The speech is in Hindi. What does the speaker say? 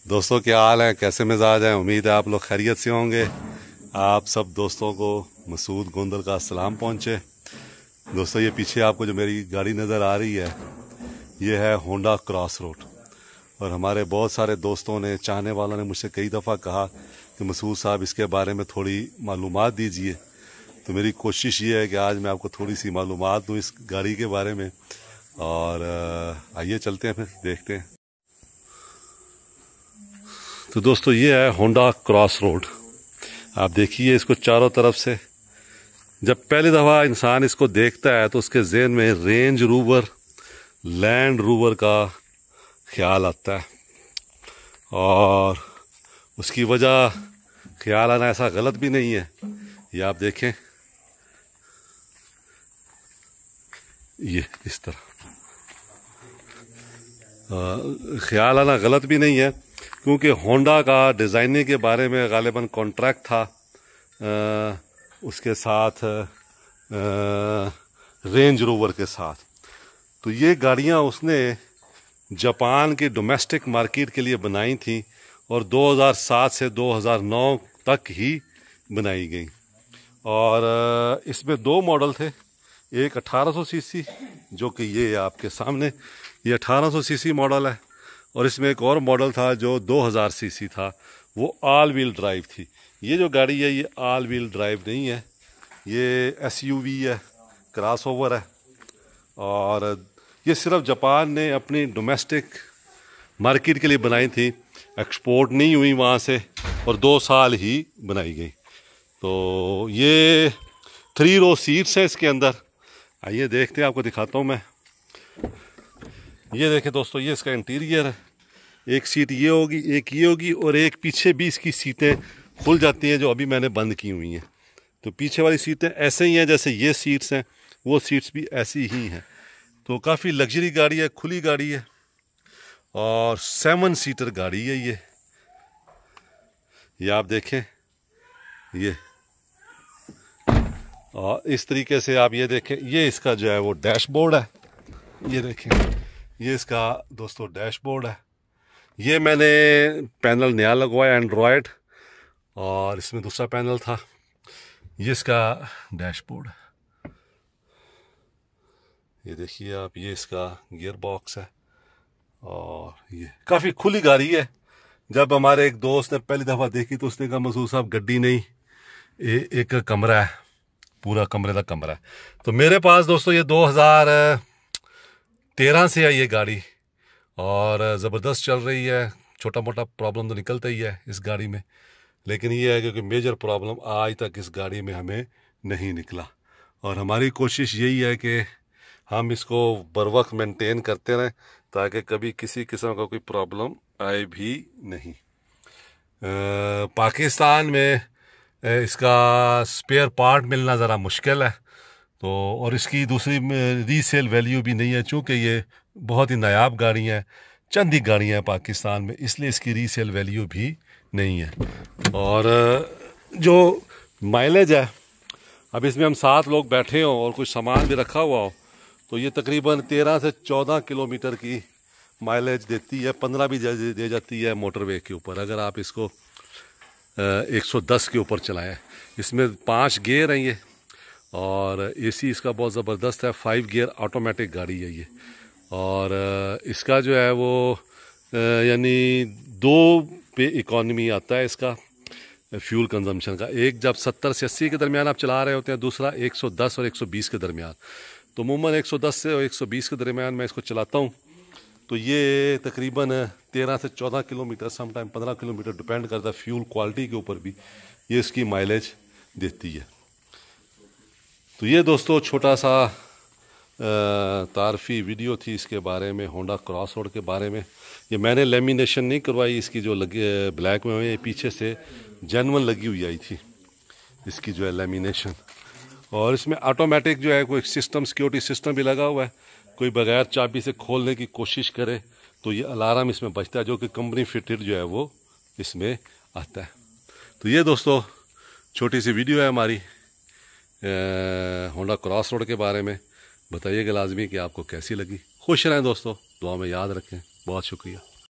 दोस्तों क्या हाल है, कैसे मिजाज हैं। उम्मीद है आप लोग खैरियत से होंगे। आप सब दोस्तों को मसूद गोंदल का सलाम पहुंचे। दोस्तों ये पीछे आपको जो मेरी गाड़ी नज़र आ रही है ये है होंडा क्रॉस रोड। और हमारे बहुत सारे दोस्तों ने, चाहने वालों ने मुझसे कई दफ़ा कहा कि मसूद साहब इसके बारे में थोड़ी मालूमात दीजिए। तो मेरी कोशिश ये है कि आज मैं आपको थोड़ी सी मालूमात दूँ इस गाड़ी के बारे में। और आइए चलते हैं, फिर देखते हैं। तो दोस्तों ये है होंडा क्रॉस रोड। आप देखिए इसको चारों तरफ से। जब पहली दफ़ा इंसान इसको देखता है तो उसके जहन में रेंज रोवर, लैंड रोवर का ख्याल आता है। और उसकी वजह ख्याल आना ऐसा गलत भी नहीं है। ये आप देखें, ये इस तरह ख्याल आना गलत भी नहीं है, क्योंकि होंडा का डिज़ाइनिंग के बारे में गालिबन कॉन्ट्रैक्ट था उसके साथ, रेंज रोवर के साथ। तो ये गाड़ियाँ उसने जापान की डोमेस्टिक मार्केट के लिए बनाई थी और 2007 से 2009 तक ही बनाई गई। और इसमें दो मॉडल थे, एक 1800 सीसी जो कि ये आपके सामने, ये 1800 सीसी मॉडल है। और इसमें एक और मॉडल था जो 2000 सीसी था, वो ऑल व्हील ड्राइव थी। ये जो गाड़ी है ये ऑल व्हील ड्राइव नहीं है, ये एसयूवी है, क्रॉसओवर है। और ये सिर्फ जापान ने अपनी डोमेस्टिक मार्केट के लिए बनाई थी, एक्सपोर्ट नहीं हुई वहाँ से, और 2 साल ही बनाई गई। तो ये 3 रो सीट्स हैं इसके अंदर। आइए देखते हैं, आपको दिखाता हूँ मैं। ये देखें दोस्तों, ये इसका इंटीरियर है। एक सीट ये होगी, एक ये होगी, और एक पीछे भी इसकी सीटें खुल जाती हैं जो अभी मैंने बंद की हुई हैं। तो पीछे वाली सीटें ऐसे ही हैं जैसे ये सीट्स हैं, वो सीट्स भी ऐसी ही हैं। तो काफ़ी लग्जरी गाड़ी है, खुली गाड़ी है, और 7 सीटर गाड़ी है ये आप देखें ये। और इस तरीके से आप ये देखें, ये इसका जो है वो डैशबोर्ड है। ये देखें, ये इसका दोस्तों डैशबोर्ड है। ये मैंने पैनल नया लगवाया एंड्रॉयड, और इसमें दूसरा पैनल था। ये इसका डैशबोर्ड है, ये देखिए आप, ये इसका गियर बॉक्स है। और ये काफ़ी खुली गाड़ी है। जब हमारे एक दोस्त ने पहली दफ़ा देखी तो उसने कहा मसूद साहब गड्डी नहीं, एक कमरा है, पूरा कमरे का कमरा है। तो मेरे पास दोस्तों ये 2013 से है ये गाड़ी, और ज़बरदस्त चल रही है। छोटा मोटा प्रॉब्लम तो निकलता ही है इस गाड़ी में, लेकिन ये है क्योंकि मेजर प्रॉब्लम आज तक इस गाड़ी में हमें नहीं निकला। और हमारी कोशिश यही है कि हम इसको बर वक्त मेंटेन करते रहें ताकि कभी किसी किस्म का कोई प्रॉब्लम आए भी नहीं। पाकिस्तान में इसका स्पेयर पार्ट मिलना ज़रा मुश्किल है। तो और इसकी दूसरी रीसेल वैल्यू भी नहीं है, चूँकि ये बहुत ही नायाब गाड़ी हैं, चंद ही गाड़ियाँ हैं पाकिस्तान में, इसलिए इसकी रीसेल वैल्यू भी नहीं है। और जो माइलेज है, अब इसमें हम 7 लोग बैठे हों और कुछ सामान भी रखा हुआ हो, तो ये तकरीबन 13 से 14 किलोमीटर की माइलेज देती है। 15 भी दे जाती है मोटरवे के ऊपर, अगर आप इसको 110 के ऊपर चलाएं। इसमें 5 गियर हैं ये, और एसी इसका बहुत ज़बरदस्त है। 5 गियर ऑटोमेटिक गाड़ी है ये। और इसका जो है वो यानी 2 पे इकॉनमी आता है इसका फ्यूल कंजम्पशन का। एक जब 70 से 80 के दरमियान आप चला रहे होते हैं, दूसरा 110 और 120 के दरमियान। तो अमूमन 110 से और 120 के दरमियान मैं इसको चलाता हूँ। तो ये तकरीबन 13 से 14 किलोमीटर, समटाइम 15 किलोमीटर, डिपेंड करता है फ्यूल क्वालिटी के ऊपर भी, ये इसकी माइलेज देती है। तो ये दोस्तों छोटा सा तारफ़ी वीडियो थी इसके बारे में, होंडा क्रॉस रोड के बारे में। ये मैंने लेमिनेशन नहीं करवाई इसकी, जो लगी ब्लैक में हुई, पीछे से जेन्युइन लगी हुई आई थी इसकी जो है लेमिनेशन। और इसमें ऑटोमेटिक जो है कोई सिस्टम, सिक्योरिटी सिस्टम भी लगा हुआ है। कोई बगैर चाबी से खोलने की कोशिश करे तो ये अलार्म इसमें बजता है, जो कि कंपनी फिटेड जो है वो इसमें आता है। तो ये दोस्तों छोटी सी वीडियो है हमारी होंडा क्रॉस रोड के बारे में। बताइएगा लाजमी कि आपको कैसी लगी। खुश रहें दोस्तों, दुआ में याद रखें। बहुत शुक्रिया।